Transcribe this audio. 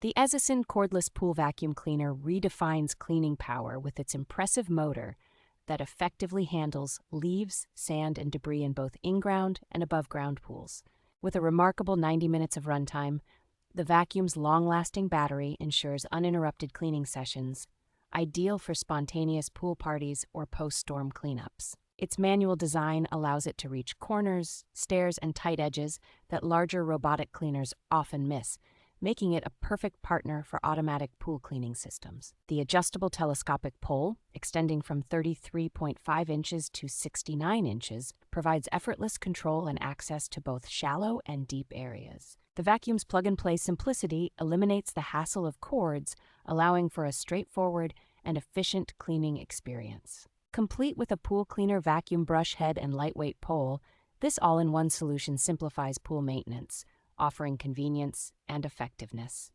The Ezasin Cordless Pool Vacuum Cleaner redefines cleaning power with its impressive motor that effectively handles leaves, sand, and debris in both in-ground and above-ground pools. With a remarkable 90 minutes of runtime, the vacuum's long-lasting battery ensures uninterrupted cleaning sessions, ideal for spontaneous pool parties or post-storm cleanups. Its manual design allows it to reach corners, stairs, and tight edges that larger robotic cleaners often miss, making it a perfect partner for automatic pool cleaning systems. The adjustable telescopic pole, extending from 33.5 inches to 69 inches, provides effortless control and access to both shallow and deep areas. The vacuum's plug-and-play simplicity eliminates the hassle of cords, allowing for a straightforward and efficient cleaning experience. Complete with a pool cleaner vacuum brush head and lightweight pole, this all-in-one solution simplifies pool maintenance, offering convenience and effectiveness.